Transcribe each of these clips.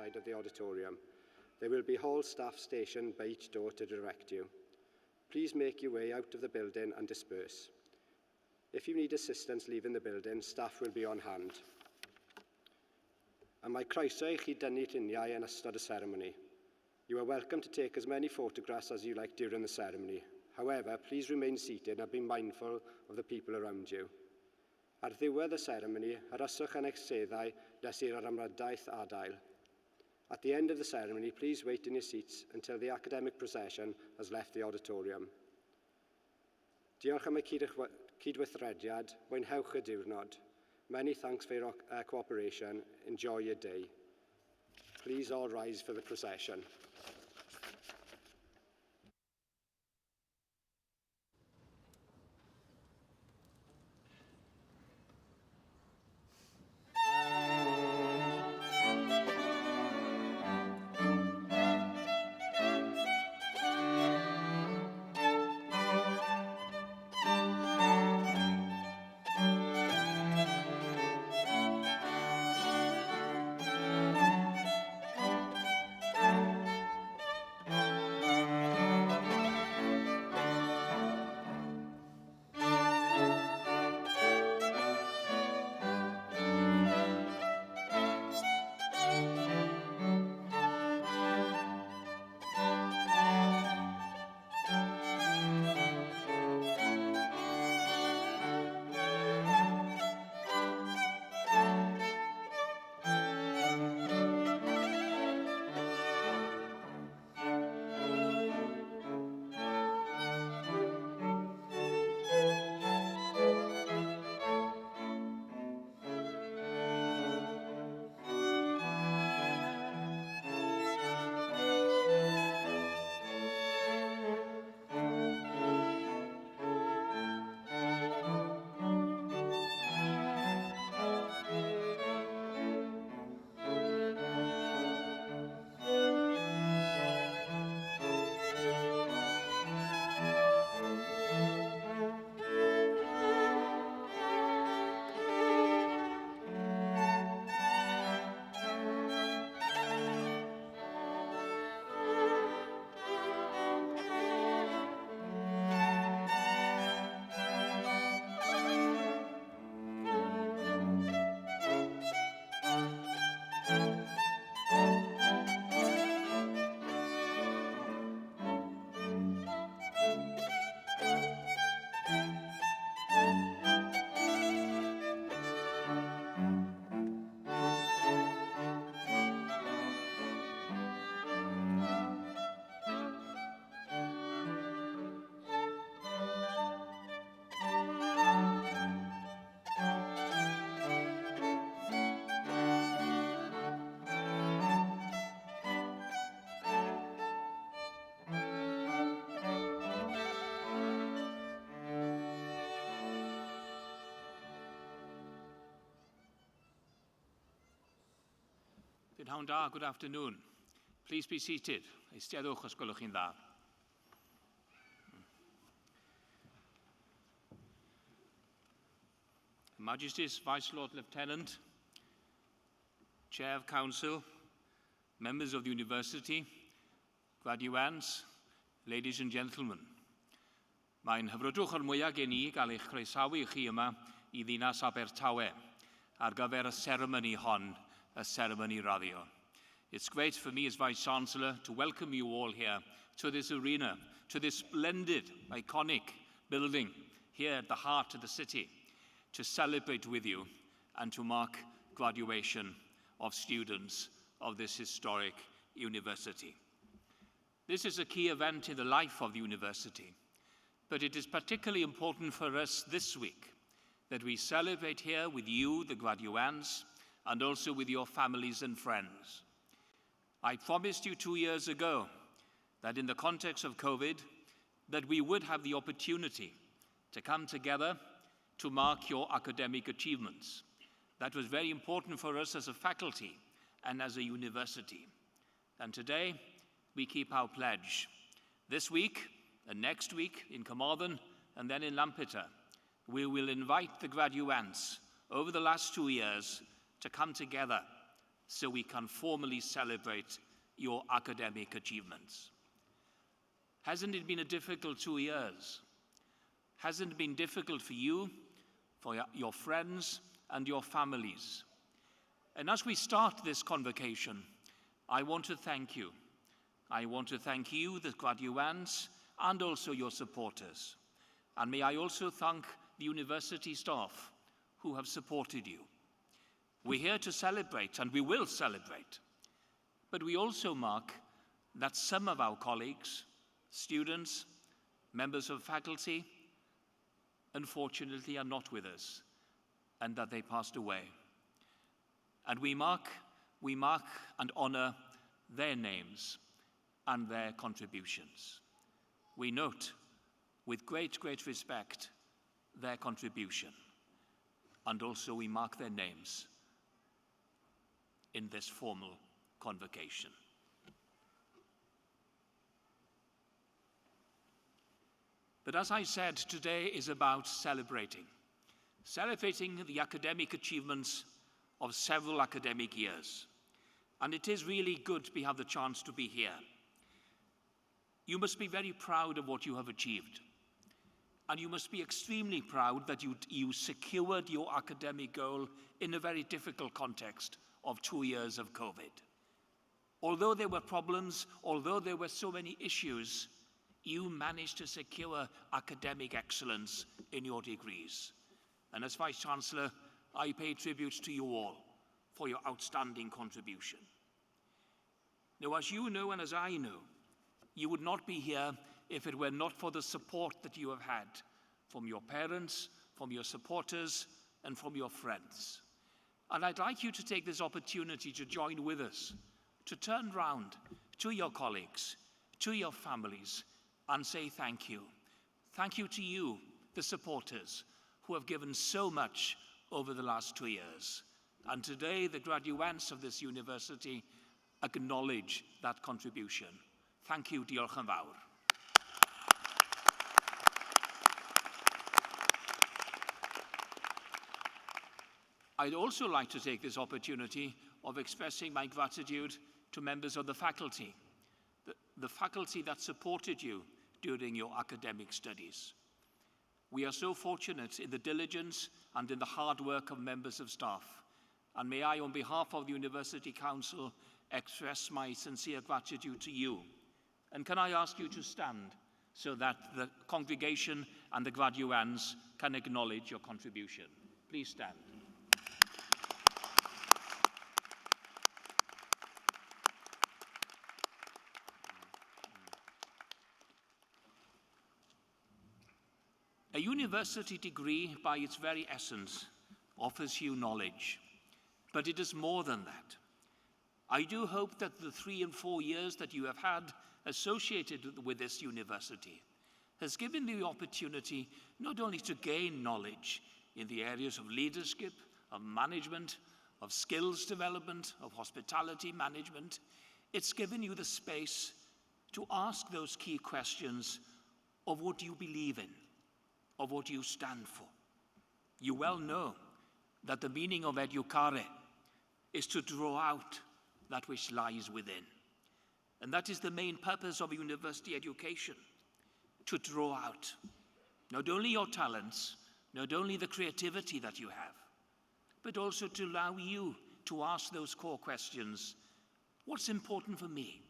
side of the auditorium. There will be hall staff stationed by each door to direct you. Please make your way out of the building and disperse. If you need assistance leaving the building, staff will be on hand. A mae croeso I chi dynnu lluniau yn ystod y ceremony. You are welcome to take as many photographs as you like during the ceremony. However, please remain seated and be mindful of the people around you. Ar ddiwedd y ceremony, aroswch yn eich seddau nes i'r amrydaeth adael. At the end of the ceremony, please wait in your seats until the academic procession has left the auditorium. Diolch am y cydweithrediad, mwynhewch y diwrnod. Many thanks for your cooperation. Enjoy your day. Please all rise for the procession. P'nawn da, good afternoon. Please be seated. Eisteddwch os gwelwch chi'n dda. Her Majesty's Vice Lord Lieutenant, Chair of Council, members of the University, graduands, ladies and gentlemen. Mae'n hyfrydwch o'r mwyaf gen i gael eich croesawu i chi yma i ddinas Abertawe ar gyfer y seremoni hon, a ceremony radio. It's great for me as Vice-Chancellor to welcome you all here to this arena, to this splendid, iconic building here at the heart of the city, to celebrate with you and to mark graduation of students of this historic university. This is a key event in the life of the university, but it is particularly important for us this week that we celebrate here with you, the graduands, and also with your families and friends. I promised you 2 years ago that in the context of COVID, that we would have the opportunity to come together to mark your academic achievements. That was very important for us as a faculty and as a university. And today, we keep our pledge. This week and next week in Carmarthen and then in Lampeter, we will invite the graduands over the last 2 years to come together, so we can formally celebrate your academic achievements. Hasn't it been a difficult 2 years? Hasn't it been difficult for you, for your friends, and your families? And as we start this convocation, I want to thank you. I want to thank you, the graduates, and also your supporters. And may I also thank the university staff who have supported you. We're here to celebrate, and we will celebrate. But we also mark that some of our colleagues, students, members of faculty, unfortunately are not with us, and that they passed away. And we mark and honor their names and their contributions. We note with great, great respect their contribution, and also we mark their names in this formal convocation. But as I said, today is about celebrating the academic achievements of several academic years. And it is really good to have the chance to be here. You must be very proud of what you have achieved. And you must be extremely proud that you secured your academic goal in a very difficult context of 2 years of COVID. Although there were problems, although there were so many issues, you managed to secure academic excellence in your degrees. And as Vice-Chancellor, I pay tribute to you all for your outstanding contribution. Now, as you know and as I know, you would not be here if it were not for the support that you have had from your parents, from your supporters, and from your friends. And I'd like you to take this opportunity to join with us, to turn round to your colleagues, to your families, and say thank you. Thank you to you, the supporters, who have given so much over the last 2 years. And today, the graduates of this university acknowledge that contribution. Thank you, diolch yn fawr. I'd also like to take this opportunity of expressing my gratitude to members of the faculty that supported you during your academic studies. We are so fortunate in the diligence and in the hard work of members of staff. And may I, on behalf of the University Council, express my sincere gratitude to you. And can I ask you to stand so that the congregation and the graduands can acknowledge your contribution. Please stand. A university degree, by its very essence, offers you knowledge, but it is more than that. I do hope that the 3 and 4 years that you have had associated with this university has given you the opportunity not only to gain knowledge in the areas of leadership, of management, of skills development, of hospitality management, it's given you the space to ask those key questions of what you believe in, of what you stand for. You well know that the meaning of educare is to draw out that which lies within. And that is the main purpose of university education, to draw out not only your talents, not only the creativity that you have, but also to allow you to ask those core questions. What's important for me?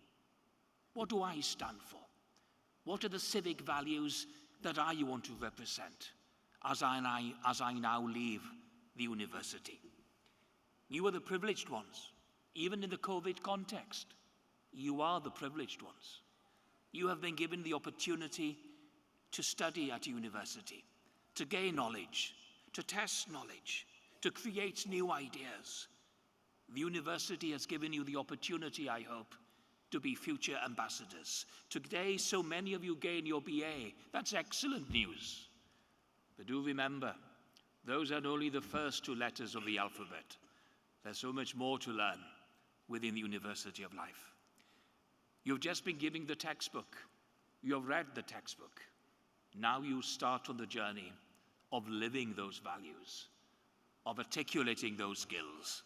What do I stand for? What are the civic values that I want to represent as I now leave the university? You are the privileged ones, even in the COVID context. You are the privileged ones. You have been given the opportunity to study at university, to gain knowledge, to test knowledge, to create new ideas. The university has given you the opportunity, I hope, to be future ambassadors. Today, so many of you gain your BA. That's excellent news. But do remember, those are only the first 2 letters of the alphabet. There's so much more to learn within the University of Life. You've just been giving the textbook. You have read the textbook. Now you start on the journey of living those values, of articulating those skills,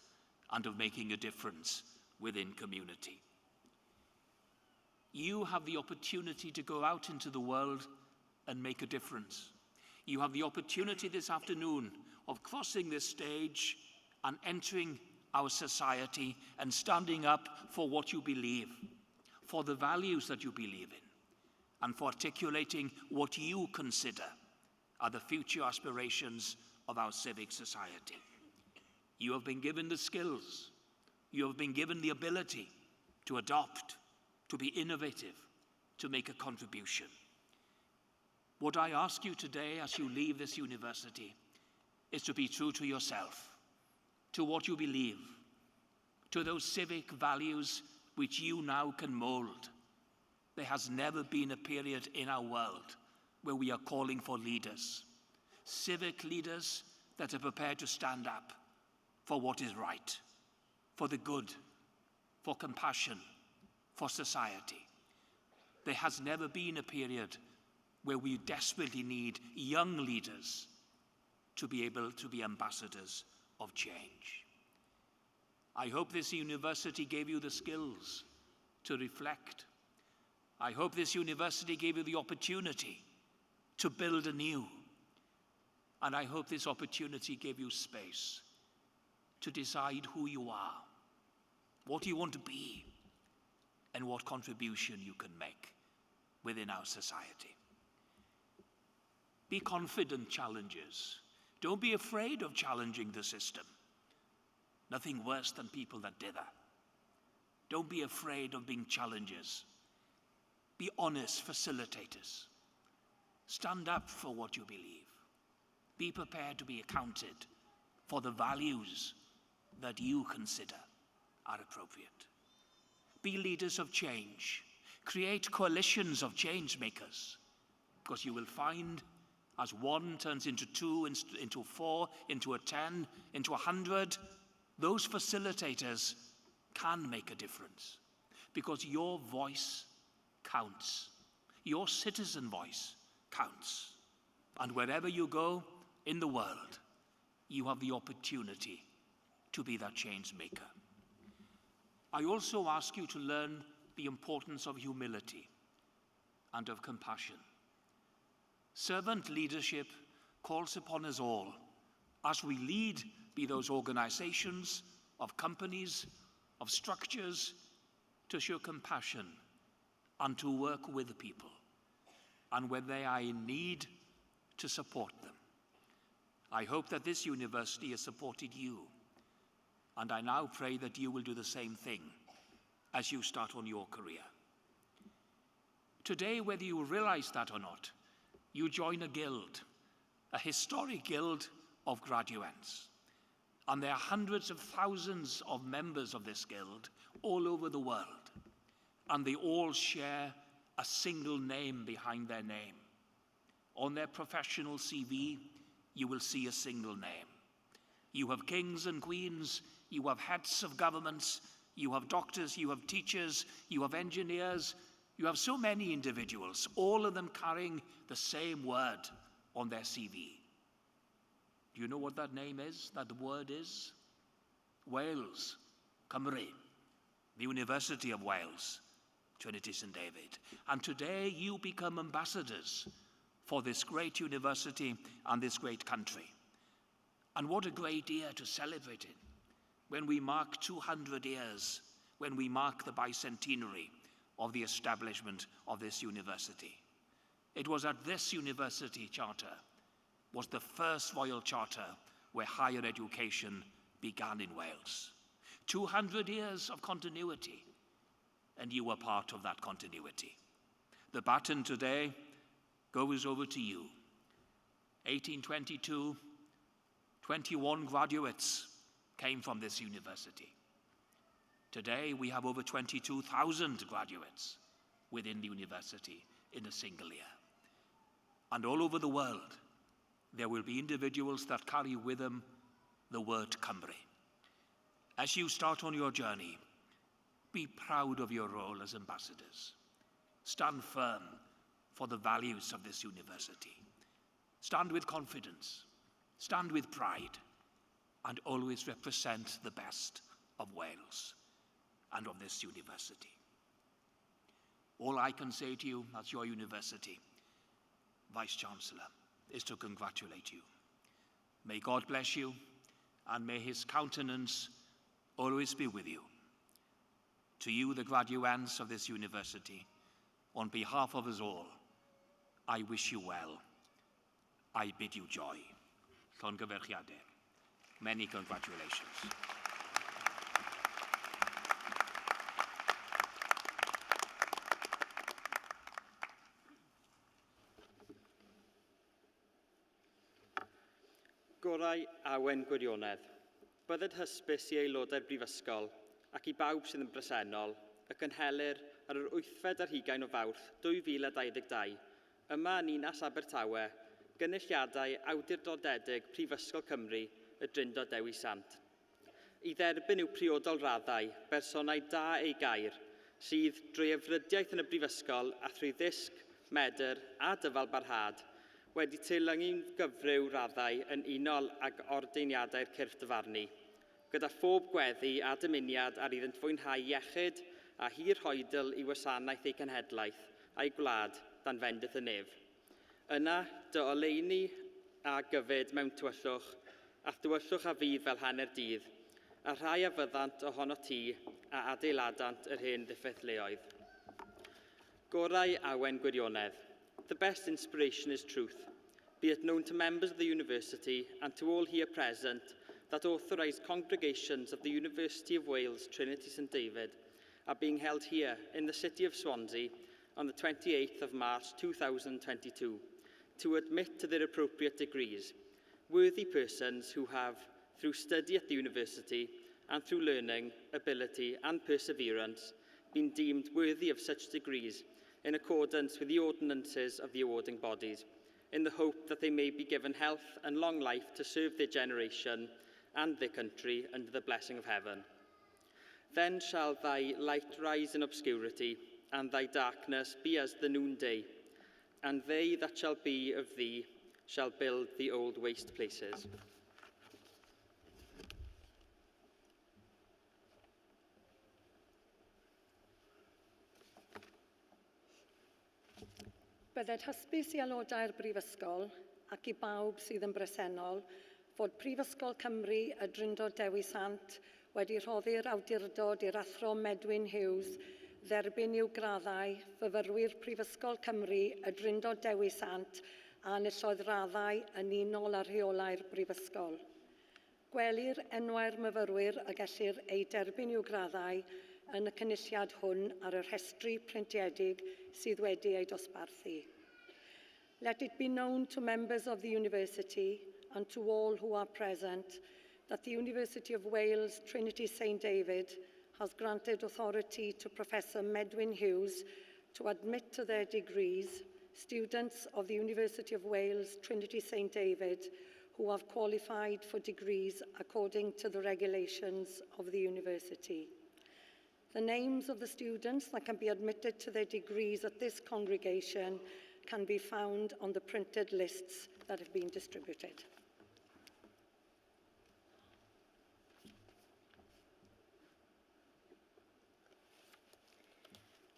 and of making a difference within community. You have the opportunity to go out into the world and make a difference. You have the opportunity this afternoon of crossing this stage and entering our society and standing up for what you believe, for the values that you believe in, and for articulating what you consider are the future aspirations of our civic society. You have been given the skills, you have been given the ability to adopt, to be innovative, to make a contribution. What I ask you today as you leave this university is to be true to yourself, to what you believe, to those civic values which you now can mold. There has never been a period in our world where we are calling for leaders, civic leaders that are prepared to stand up for what is right, for the good, for compassion, for society. There has never been a period where we desperately need young leaders to be able to be ambassadors of change. I hope this university gave you the skills to reflect. I hope this university gave you the opportunity to build anew. And I hope this opportunity gave you space to decide who you are, what you want to be, and what contribution you can make within our society. Be confident challengers. Don't be afraid of challenging the system. Nothing worse than people that dither. Don't be afraid of being challengers. Be honest facilitators. Stand up for what you believe. Be prepared to be accounted for the values that you consider are appropriate. Be leaders of change. Create coalitions of change makers, because you will find as one turns into two, into four, into a 10, into 100, those facilitators can make a difference, because your voice counts. Your citizen voice counts. And wherever you go in the world, you have the opportunity to be that change maker. I also ask you to learn the importance of humility and of compassion. Servant leadership calls upon us all, as we lead, be those organizations, of companies, of structures, to show compassion and to work with people, and when they are in need, to support them. I hope that this university has supported you, and I now pray that you will do the same thing as you start on your career. Today, whether you realize that or not, you join a guild, a historic guild of graduates. And there are hundreds of thousands of members of this guild all over the world. And they all share a single name behind their name. On their professional CV, you will see a single name. You have kings and queens, you have heads of governments, you have doctors, you have teachers, you have engineers, you have so many individuals, all of them carrying the same word on their CV. Do you know what that name is, that word is? Wales, Cymru, the University of Wales, Trinity St David. And today you become ambassadors for this great university and this great country. And what a great year to celebrate it, when we mark 200 years, when we mark the bicentenary of the establishment of this university. It was at this university charter, was the first royal charter where higher education began in Wales. 200 years of continuity, and you were part of that continuity. The baton today goes over to you. 1822, 21 graduates came from this university. Today, we have over 22,000 graduates within the university in a single year. And all over the world, there will be individuals that carry with them the word Cymru. As you start on your journey, be proud of your role as ambassadors. Stand firm for the values of this university. Stand with confidence, stand with pride, and always represent the best of Wales and of this university. All I can say to you at your university, Vice-Chancellor, is to congratulate you. May God bless you, and may his countenance always be with you. To you, the graduates of this university, on behalf of us all, I wish you well. I bid you joy. Llongyfarchiadau. Many congratulations. Gorau awen gwirionedd. Bydded hysbys i aelodau'r Brifysgol ac i bawb sydd yn bresennol y cynhelir ar yr 8fed ar 20 o Fawrth 2022 yma yn Ninas Abertawe gynulliadau awdurdodedig Prifysgol Cymru y Drindod Dewi Sant. I dderbyn i'w priodol raddau bersonau da ei gair sydd drwy efrydiaeth yn y Brifysgol a thrwy ddisg, medr a dyfal barhad wedi teilyngu'n gyfryw raddau yn unol ag ordeiniadau'r cyrff dyfarnu, gyda phob gweddi a dymuniad ar iddynt fwynhau iechyd a hir hoedl i wasanaeth eu cenhedlaeth a'i gwlad dan fendith y nef. Yna, dy oleuni a gyfyd mewn tywyllwch, a dywyllwch a fydd fel hanner dydd, a rhai a fyddant ohono ti a adeiladant yr hen ddiffeithleoedd. Gorau awen gwirionedd. The best inspiration is truth, be it known to members of the university and to all here present that authorised congregations of the University of Wales, Trinity St David, are being held here in the city of Swansea on the 28th of March 2022 to admit to their appropriate degrees, worthy persons who have, through study at the university and through learning, ability and perseverance, been deemed worthy of such degrees in accordance with the ordinances of the awarding bodies, in the hope that they may be given health and long life to serve their generation and their country under the blessing of heaven. Then shall thy light rise in obscurity, and thy darkness be as the noonday, and they that shall be of thee shall build the old waste places. Bydded hysbys i aelodau'r Brifysgol ac i bawb sydd yn bresennol fod Prifysgol Cymru y Drindod Dewi Sant wedi rhoddi'r awdurdod i'r athro Medwyn Hughes dderbyn i'w graddau fyfyrwyr Prifysgol Cymru y Drindod Dewi Sant a enillodd raddau yn unol â rheolau'r Brifysgol. Gwelir enwau'r myfyrwyr a gellir ei derbyn i'w graddau yn y cynulliad hwn ar y rhestri preintiedig sydd wedi ei dosbarthu. Let it be known to members of the university and to all who are present that the University of Wales, Trinity St David has granted authority to Professor Medwyn Hughes to admit to their degrees students of the University of Wales, Trinity St David who have qualified for degrees according to the regulations of the university. The names of the students that can be admitted to their degrees at this congregation can be found on the printed lists that have been distributed.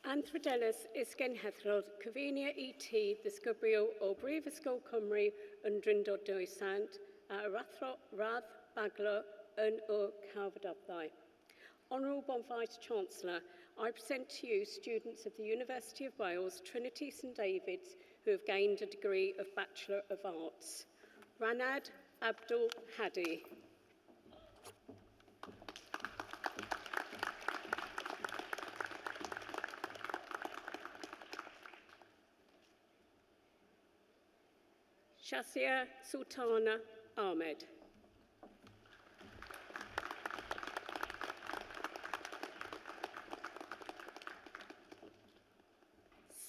Anthrodelis is genhedrol cyfeinia i ti ddisgybrio o Brifysgol Cymru yn Drindod Dewi Sant a rathro radd baglo yn o Cawfydabdau. Honourable Vice-Chancellor, I present to you students of the University of Wales, Trinity St David's, who have gained a degree of Bachelor of Arts. Ranad Abdul Hadi. Shazia Sultana Ahmed.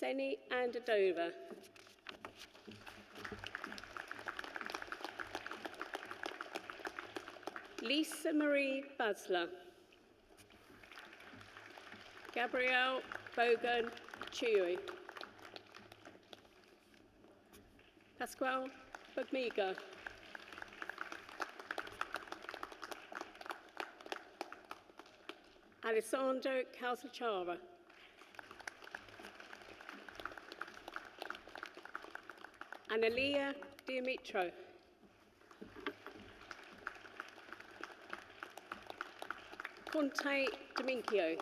Seni Andadova. Lisa Marie Basler. Gabrielle Bogan Chui. Pasquale Bagmiga. Alessandro Calzachara. Analia Dimitro. Conte Domincio.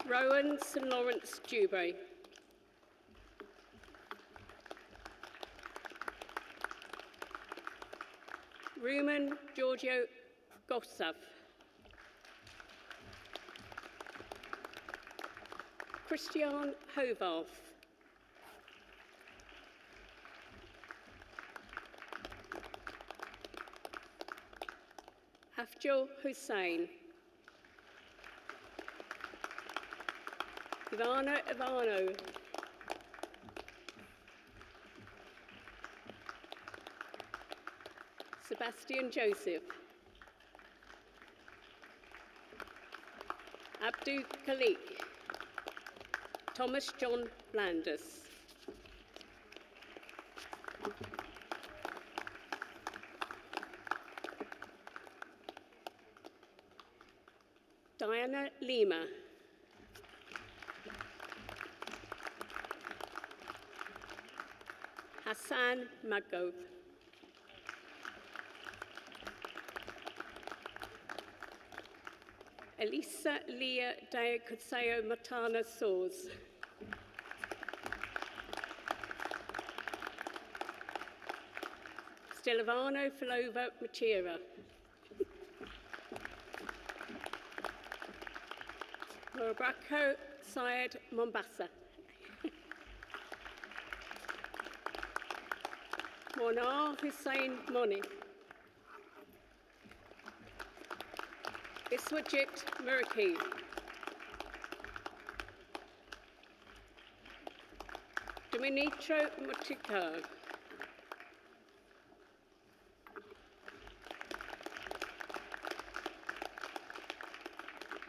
Rowan St Lawrence Dewberry. Rumen Giorgio Gostav. Christian Hovarth. Afjal Hussain. Ivano. Sebastian Joseph. Abdu Khalik. Thomas John Blandus. Diana Lima. Hassan Magob. Elisa Leah de Cutseo Matana Sours. Stilivano Filova Machira. Morabraco Syed Mombasa. Monar Hussain Moni. Iswajit Muraki. Dominitro Mutico.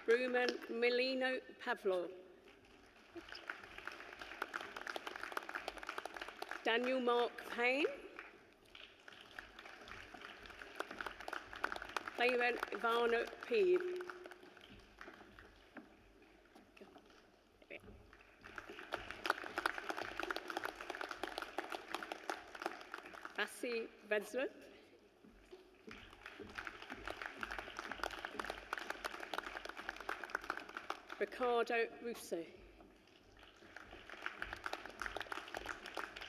Rumen Milino Pavlo. Daniel Mark Payne. Clayman Ivano Peed. Bassi Vedsworth. Ricardo Russo.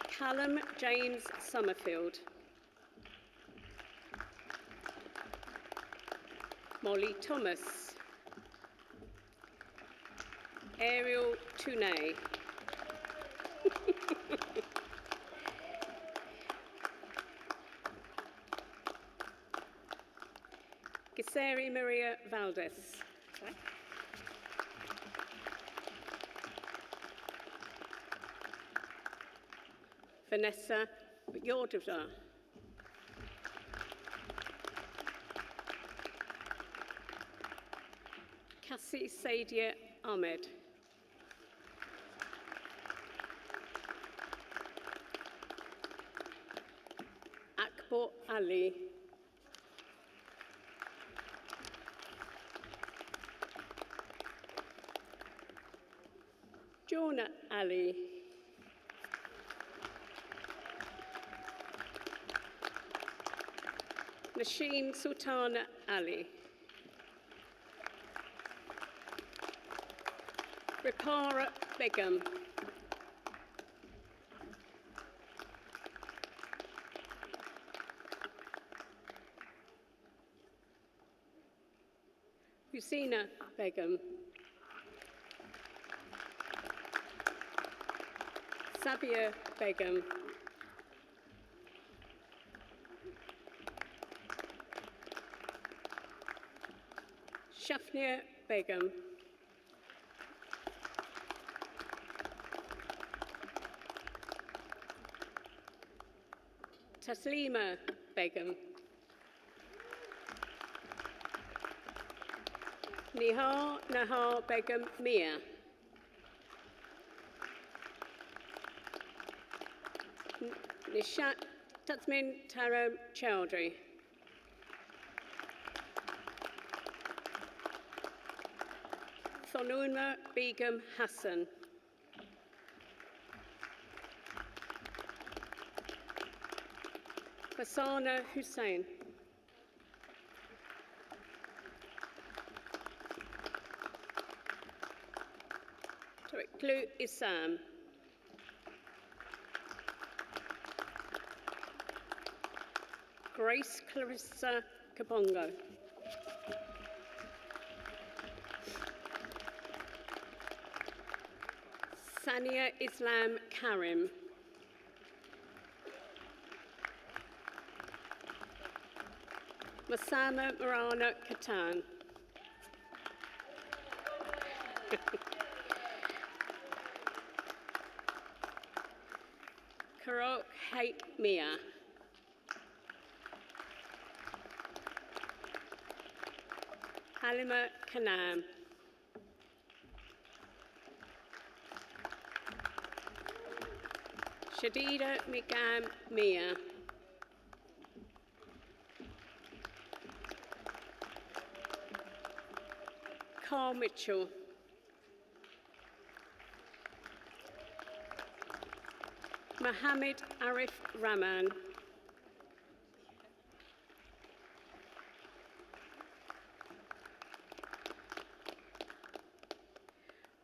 Callum James Summerfield. Molly Thomas. Ariel Tounet. Giseri Maria Valdez. Vanessa Yordavdar. Cassie Sadia Ahmed. Akbar Ali. Jonah Ali. Nasheen Sultana Ali. Ripara Begum. Husina Begum. Sabia Begum. Shafnia Begum. Taslima Begum. Nahar Begum Mia. Nishat Jasmine Taram Chowdhury. Thonunma Begum Hassan. Fasana Hussain. Tariqlu Isam. Grace Clarissa Kabongo. Sania Islam Karim. Masama Marana Katan. Karok Hake Mia. Halima Kanam. Shadida Migam Mia. Carl Mitchell. Mohammed Arif Rahman.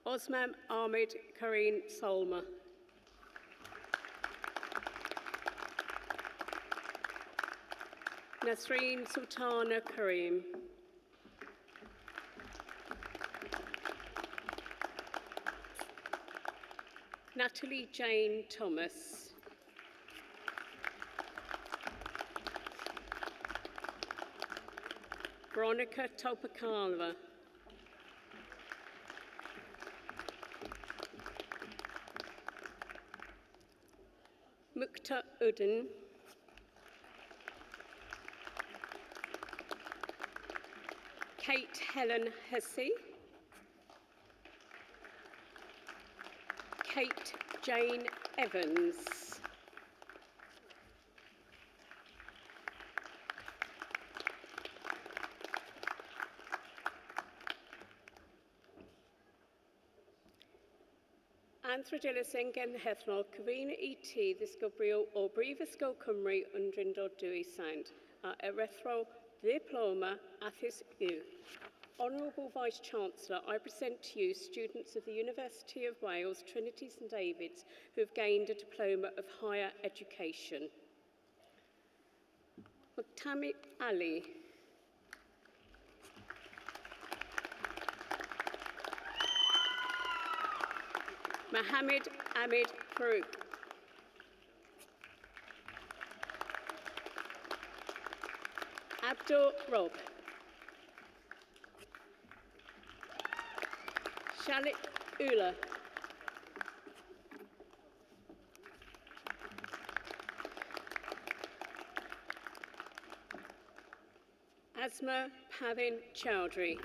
Osman Ahmed Kareen Solma. Nasreen Sultana Kareem. Natalie Jane Thomas. Veronica Topakalva. Mukta Udin. Kate Helen Hesse. Kate Jane Evans. Anthrodilus Engen Hethnol, Cavina E.T. Ddisgyblion o Brifysgol Cymru yn Drindod Dwy Sant, a Erethro Diploma Athis U. Honourable Vice-Chancellor, I present to you students of the University of Wales, Trinity St David's, who have gained a diploma of higher education. Muktami Ali. Mohammed Ahmed Farouk. Abdul Rob. Shalit Ula. Asma Pavin Chowdhury.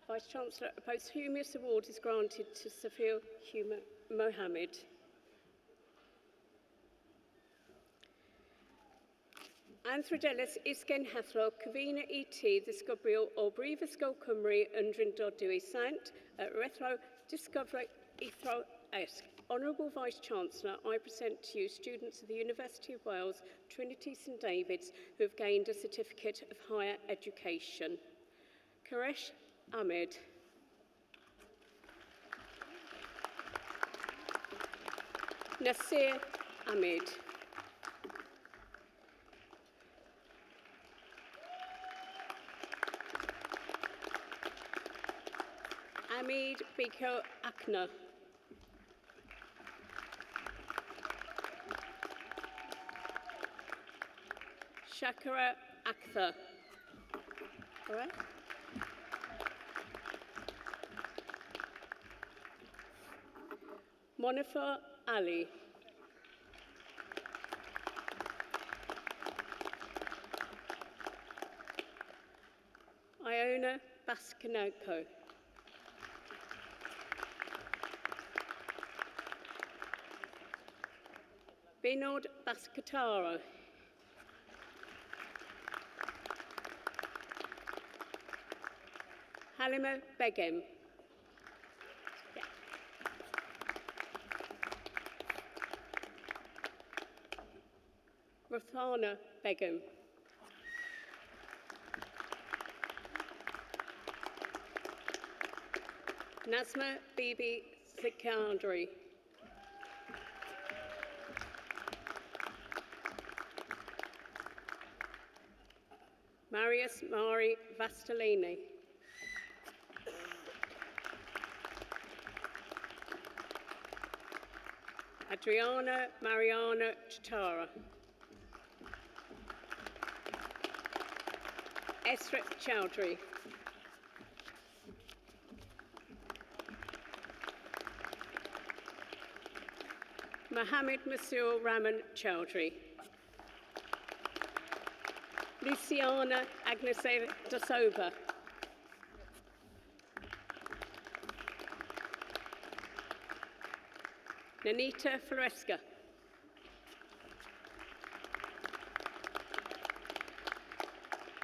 Vice-Chancellor, a posthumous award is granted to Safil Mohammed. Anthrodilus Isgen Hethlo, Cavina E.T. Ddisgyblion o Brifysgol Cymru yn Drindod Dwy Sant, Rethlo Discovery Ethro Esg. Honourable Vice-Chancellor, I present to you students of the University of Wales, Trinity St David's, who have gained a certificate of higher education. Karesh Ahmed. Nasir Ahmed. Hamid Biko Akna. Shakira Aktha. All right. Monifa Ali. Iona Baskinoko. Benod Baskatara. Halima Begum. Rathana Begum. Nazma Bibi Sikandri. Marius Mari Vastalini. Adriana Mariana Chitara. Esra Chowdhury. Mohammed Masoor Raman Chowdhury. Luciana Agnese Dasova. Nanita Floresca.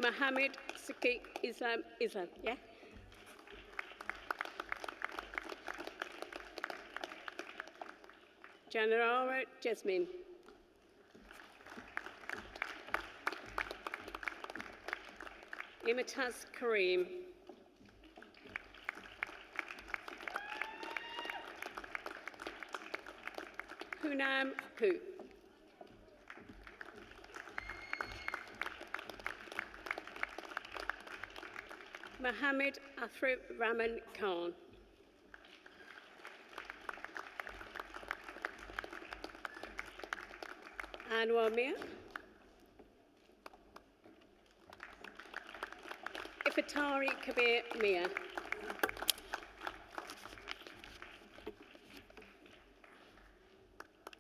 Mohammed Saki Islam, yeah? Janara Jasmine. Imataz Kareem. Poonam Ku. Mohammed Athrib Rahman Khan. Anwar Mir. Ifatari Kabir Mia.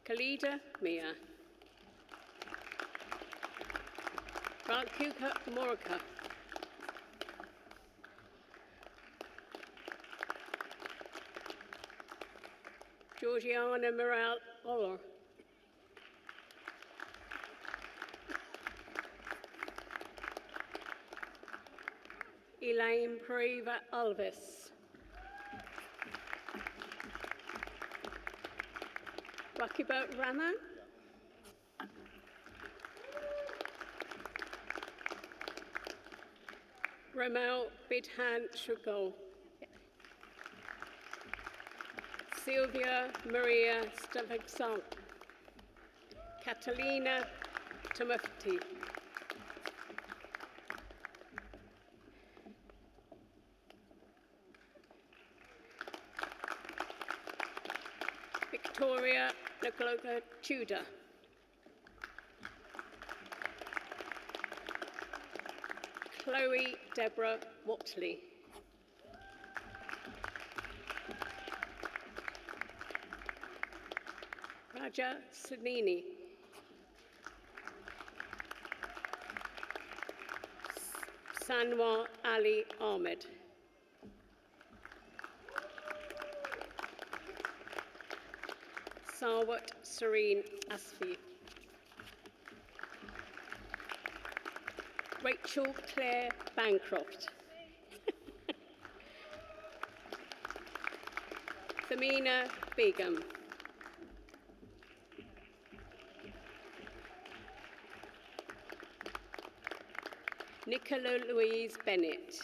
Khalida Mia. Ralkuka Morika. Georgiana Morale Oller. Elaine Priva Alves. Rakiba Rama. Ramel Bidhan Shugol. Sylvia Maria Stavexon. Catalina Timothy. Victoria Nicologa Tudor. Chloe Deborah Watley. Raja Sunini. Sanwa Ali Ahmed. Sarwat Serene Asfi. Rachel Claire Bancroft. Thamina Begum. Nicola Louise Bennett.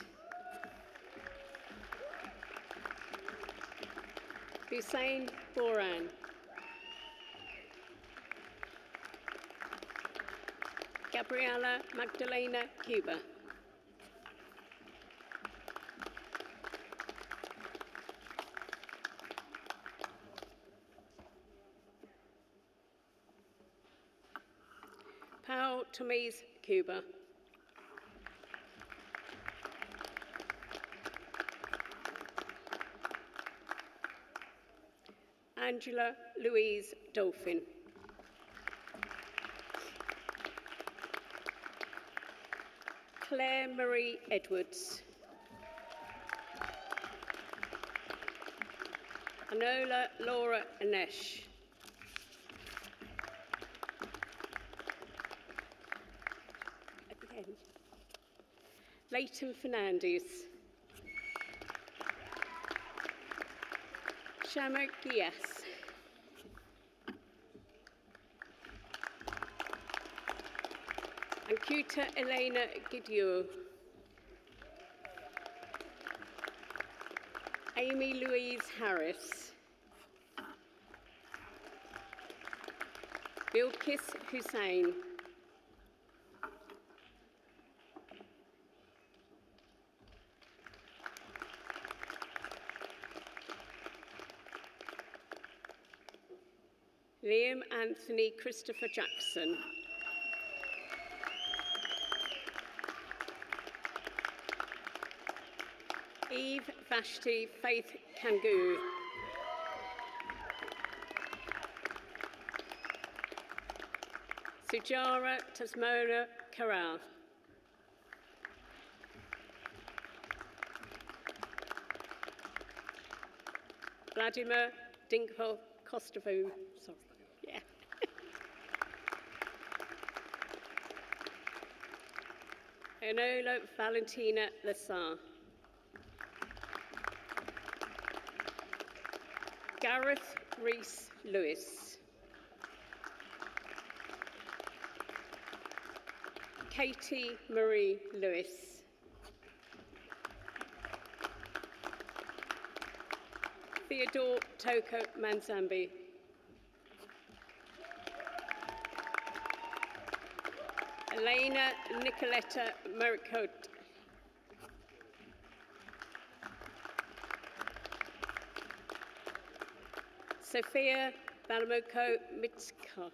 Hussein Boran. Gabriela Magdalena Cuba. Pao Tomise Cuba. Angela Louise Dolphin. Claire Marie Edwards. Anola Laura Anesh. Leighton Fernandez. Shama Gias. Ancuta Elena Gidio. Amy Louise Harris. Bilkis Hussain. Liam Anthony Christopher Jackson. Eve Vashti Faith Kangoo. Sujara Tasmona Karal. Vladimir Dinkvo Kostovu. Sorry. Yeah. Enola Valentina Lessar. Gareth Rees Lewis. Katie Marie Lewis. Theodore Toko Manzambi. Elena Nicoletta Mericot. Sophia Balamoko Mitska.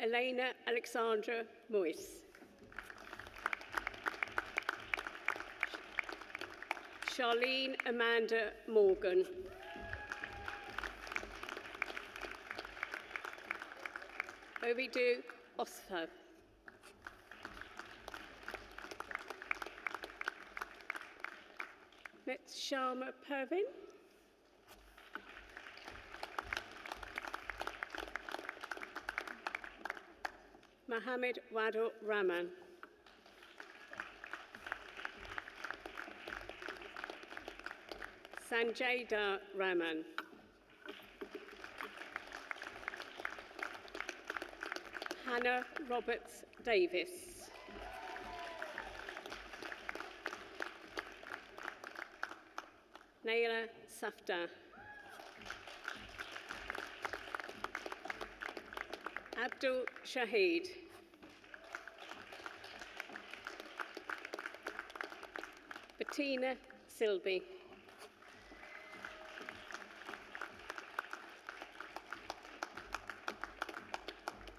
Elena Alexandra Moyes. Charlene Amanda Morgan. Ovidu Osfav. Next, Sharma Pervin. Mohammed Wado Rahman. Sanjay Da Rahman. Hannah Roberts Davis. Naila Safda. Abdul Shahid. Bettina Silby.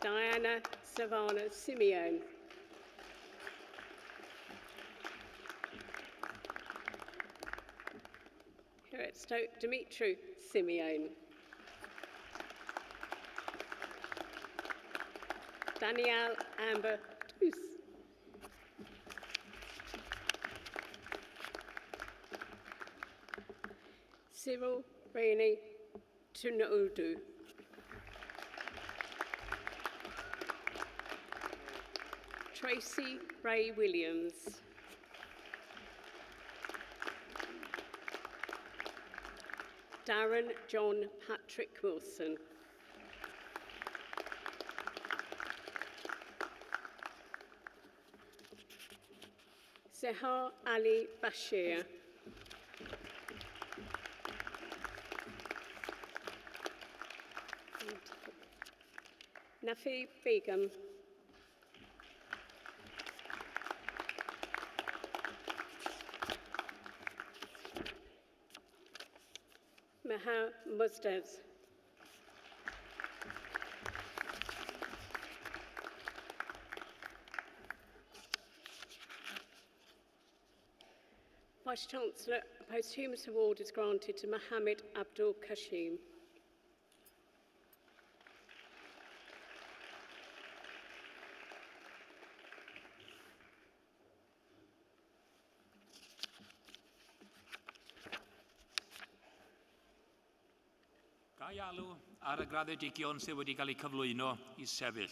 Diana Savannah Simeone. Here at Stoke, Dimitru Simeone. Danielle Amber Toos. Cyril Rainey Tunaudu. Tracy Ray Williams. Darren John Patrick Wilson. Zahar Ali Bashir. Nafi Begum. Maha Muzdez. Vice-Chancellor, a posthumous award is granted to Mohammed Abdul Kashim. Gai alw ar y graddedigion sydd wedi cael eu cyflwyno I sefyll.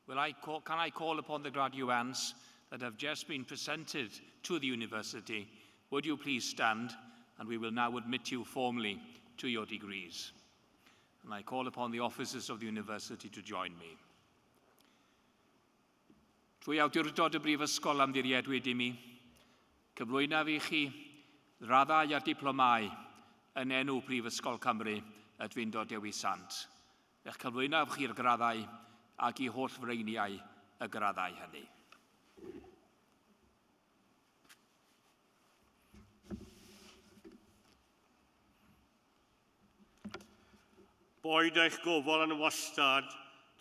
Can I call upon the graduates that have just been presented to the university? Would you please stand, and we will now admit you formally to your degrees. And I call upon the officers of the university to join me. Trwy awdurdod y Brifysgol Amddiriedwyd I mi, cyflwynaf I chi raddau a diplomau yn enw Brifysgol Cymru y Drindod Dewi Sant. Eich cyflwynaf chi'r graddau ac I holl freiniau y graddau hynny. Boed eich gofal yn wastad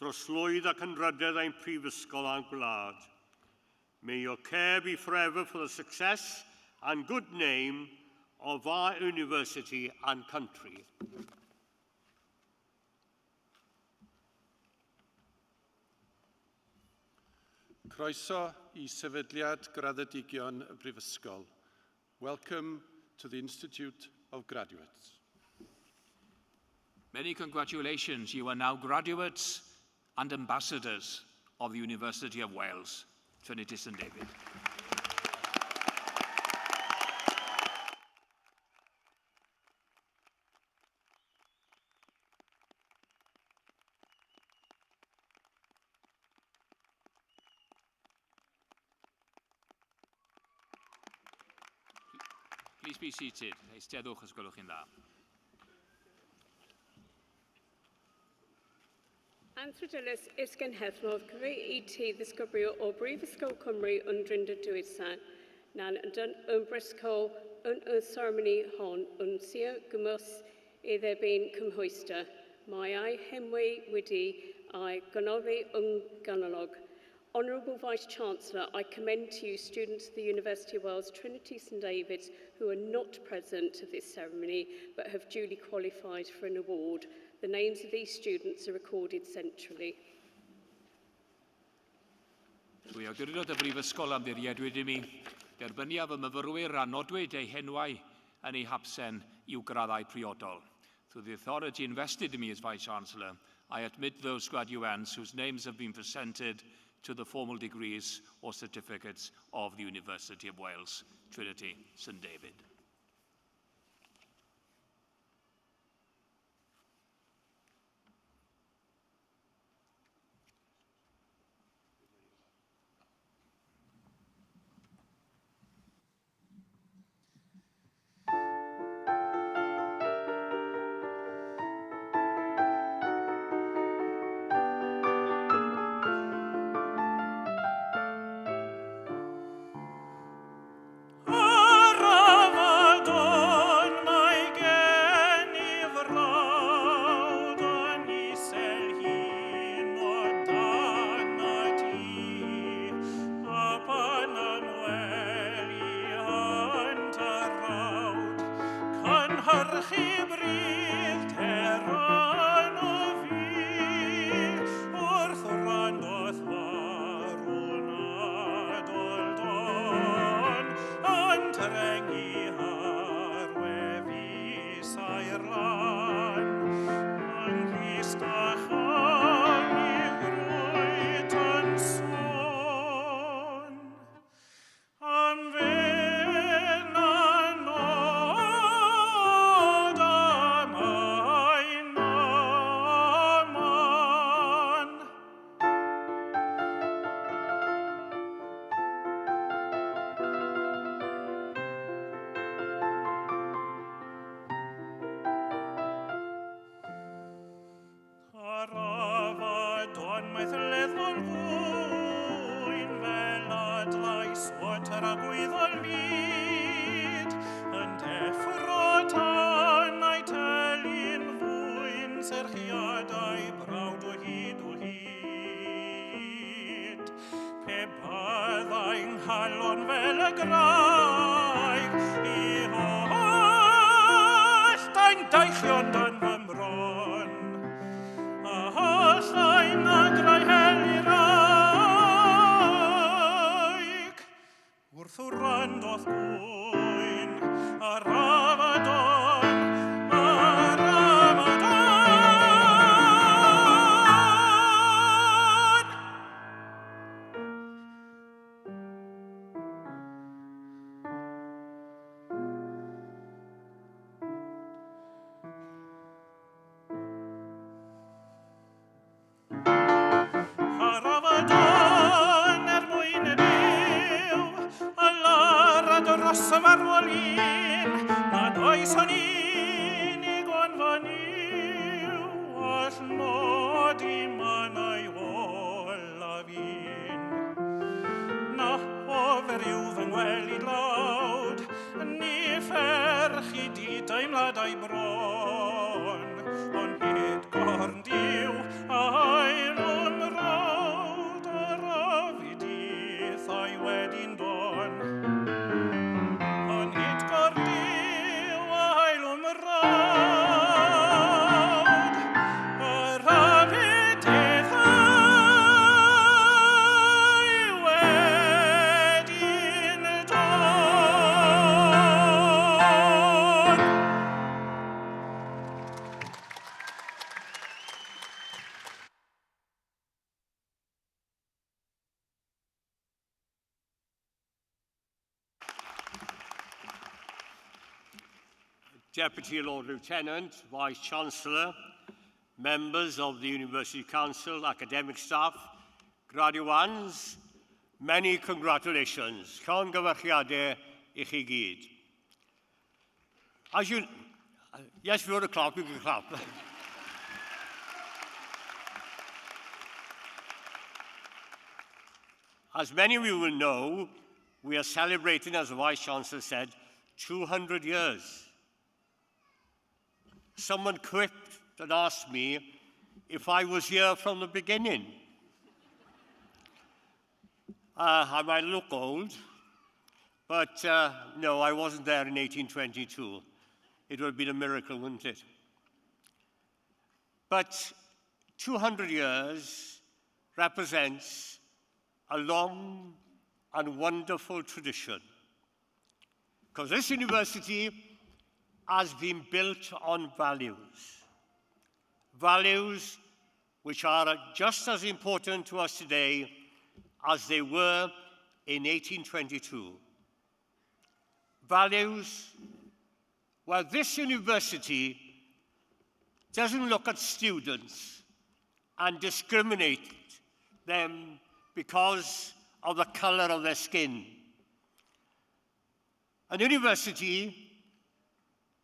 dros lwydd ac yn rydedd ein prifysgol a'n gwlad. May your care be forever for the success and good name of our university and country. Croeso I sefydliad graddedigion y Brifysgol. Welcome to the Institute of Graduates. Many congratulations. You are now graduates and ambassadors of the University of Wales, Trinity St David. Please be seated. Eisteddwch os gwelwch chi'n dda. Anthrodylus is genhedlodd cyfri ddisgybrio o Brifysgol Cymru yn Drindod Dewi Sant, na'n yn brysgol yn y seremoni hon yn Sir Gymws iddo be'n cymhwyster. Mae ei henwi wedi ei gynoddi yn ganolog. Honourable Vice-Chancellor, I commend to you students of the University of Wales, Trinity St David's, who are not present at this ceremony but have duly qualified for an award. The names of these students are recorded centrally. Dwi awdurdod y Brifysgol Amddiriedwyd I mi, derbyniaf y myfyrwyr a nodwyd eu henwau yn eu hapsen i'w graddau priodol. Through the authority invested in me as Vice-Chancellor, I admit those graduates whose names have been presented to the formal degrees or certificates of the University of Wales, Trinity St David. Arabadon, nod I manau olaf un. Na ofer yw fy ngweli lawd, ni ferch I di daimladau bron, ond hyd gorn diw a hael rawd a rafudithau wedyn don. Ond hyd gorn diw a hael rawd a rafudithau wedyn don. Deputy Lord Lieutenant, Vice-Chancellor, members of the University Council, academic staff, graduands, many congratulations. Llongyfarchiadau I chi gyd. As you... Yes, if you want to clap, you can clap. As many of you will know, we are celebrating, as the Vice-Chancellor said, 200 years. Someone quipped and asked me if I was here from the beginning. I might look old, but no, I wasn't there in 1822. It would have been a miracle, wouldn't it? But 200 years represents a long and wonderful tradition. Because this university has been built on values. Values which are just as important to us today as they were in 1822. Values where this university doesn't look at students and discriminate them because of the color of their skin. An university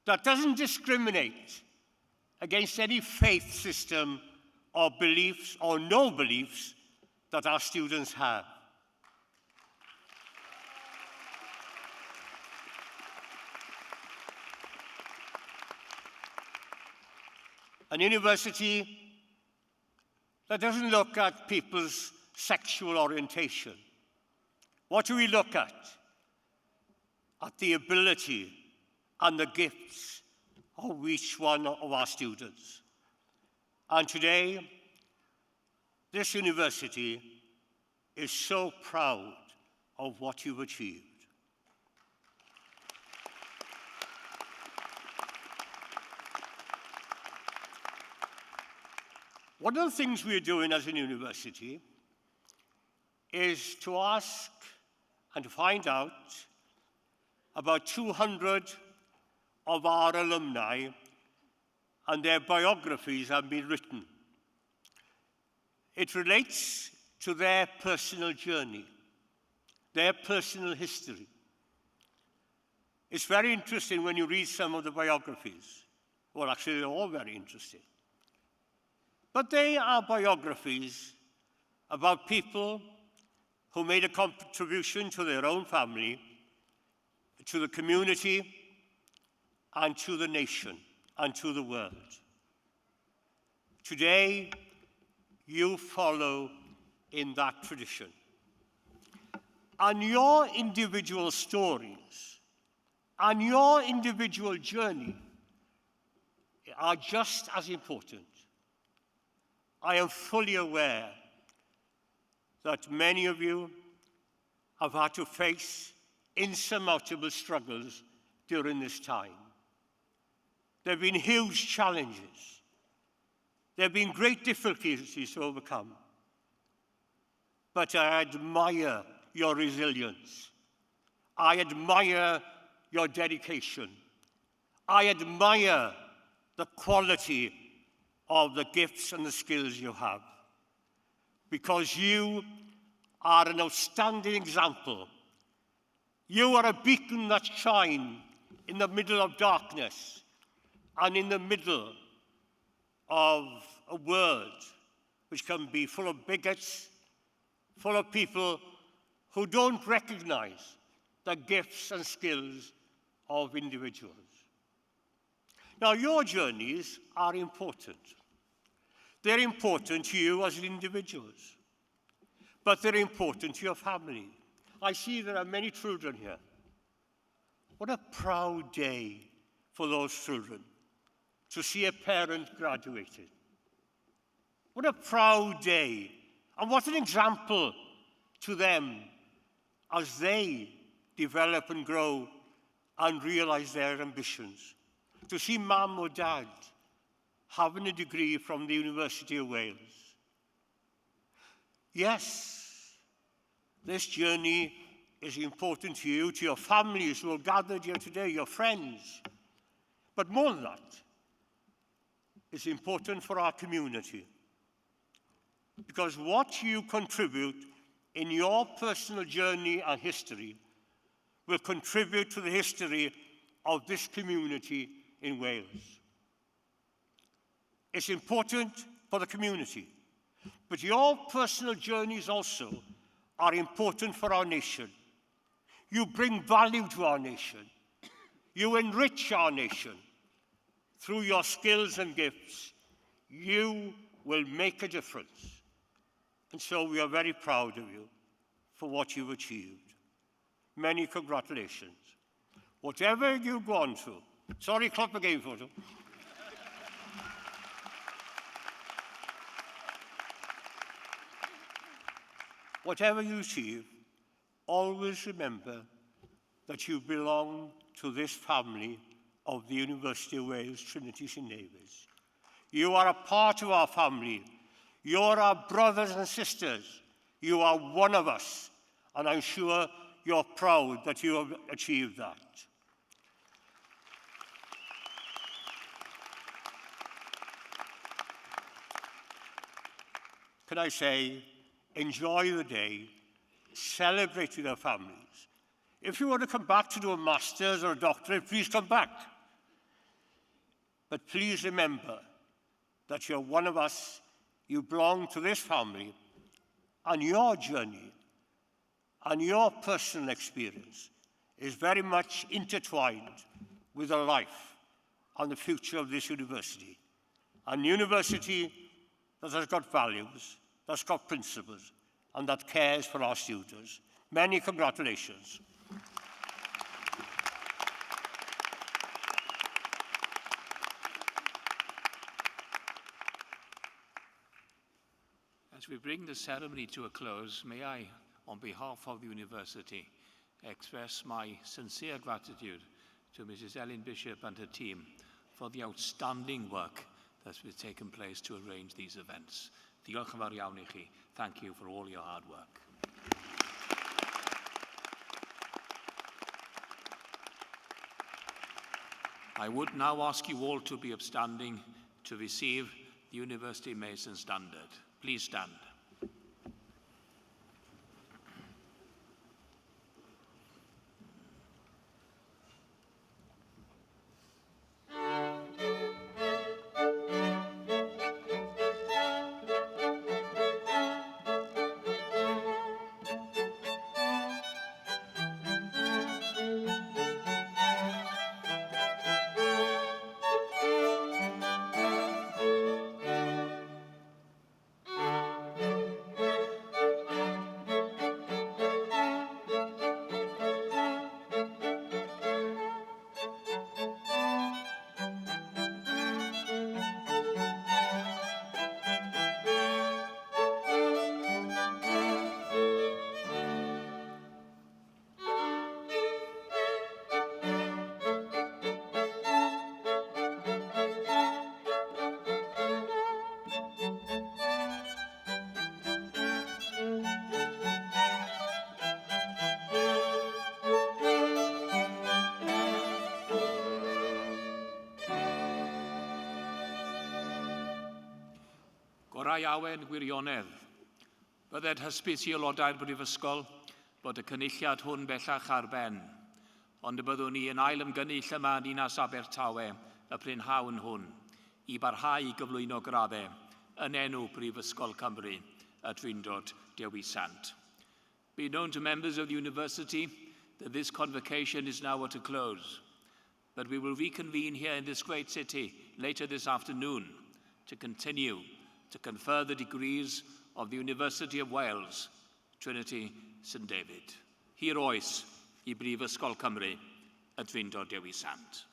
that doesn't discriminate against any faith system or beliefs or no beliefs that our students have. An university that doesn't look at people's sexual orientation. What do we look at? At the ability and the gifts of each one of our students. And today, this university is so proud of what you've achieved. One of the things we're doing as a university is to ask and to find out about 200 of our alumni, and their biographies have been written. It relates to their personal journey, their personal history. It's very interesting when you read some of the biographies. Well, actually, they're all very interesting. But they are biographies about people who made a contribution to their own family, to the community, and to the nation, and to the world. Today, you follow in that tradition. And your individual stories and your individual journey are just as important. I am fully aware that many of you have had to face insurmountable struggles during this time. There have been huge challenges. There have been great difficulties to overcome. But I admire your resilience. I admire your dedication. I admire the quality of the gifts and the skills you have, because you are an outstanding example. You are a beacon that shines in the middle of darkness and in the middle of a world which can be full of bigots, full of people who don't recognize the gifts and skills of individuals. Now, your journeys are important. They're important to you as individuals, but they're important to your family. I see there are many children here. What a proud day for those children to see a parent graduated. What a proud day, and what an example to them as they develop and grow and realize their ambitions. To see mum or dad having a degree from the University of Wales. Yes, this journey is important to you, to your families who are gathered here today, your friends. But more than that, it's important for our community. Because what you contribute in your personal journey and history will contribute to the history of this community in Wales. It's important for the community, but your personal journeys also are important for our nation. You bring value to our nation. You enrich our nation. Through your skills and gifts, you will make a difference. And so we are very proud of you for what you've achieved. Many congratulations. Whatever you've gone through, sorry, clap again, photo. Whatever you achieve, always remember that you belong to this family of the University of Wales, Trinity St David's. You are a part of our family. You are our brothers and sisters. You are one of us, and I'm sure you're proud that you have achieved that. Can I say, enjoy the day, celebrate with your families. If you want to come back to do a master's or a doctorate, please come back. But please remember that you're one of us, you belong to this family, and your journey and your personal experience is very much intertwined with the life and the future of this university. An university that has got values, that's got principles, and that cares for our students. Many congratulations. As we bring the ceremony to a close, may I, on behalf of the university, express my sincere gratitude to Mrs. Ellen Bishop and her team for the outstanding work that's been taken place to arrange these events. Diolch yn fawr iawn I chi. Thank you for all your hard work. I would now ask you all to be upstanding to receive the University Mason Standard. Please stand. Gorau awen gwirionedd. Bydded hysbys I aelodau'r Brifysgol bod y cynulliad hwn bellach ar ben, ond y byddwn ni yn ail ymgynnull yma yn Dinas Abertawe y prynhawn hwn I barhau I gyflwyno graddau yn enw Brifysgol Cymru at Drindod Dewi Sant. Be known to members of the University that this convocation is now at a close, but we will reconvene here in this great city later this afternoon to continue to confer the degrees of the University of Wales, Trinity, St David. Hir oes I Brifysgol Cymru at Drindod Dewi Sant.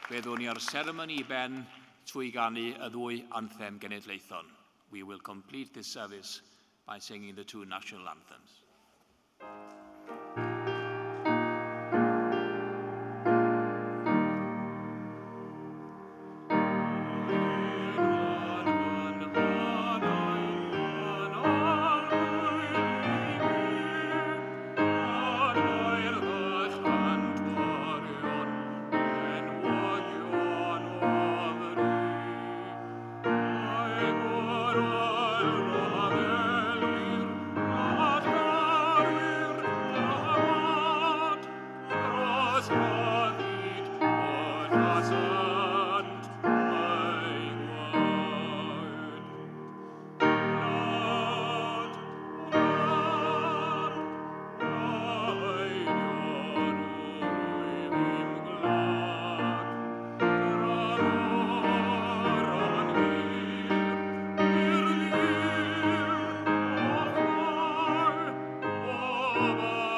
Byddwn ni ar seremoni I ben trwy ganu y ddwy anthem genedlaethol. We will complete this service by singing the two national anthems. Over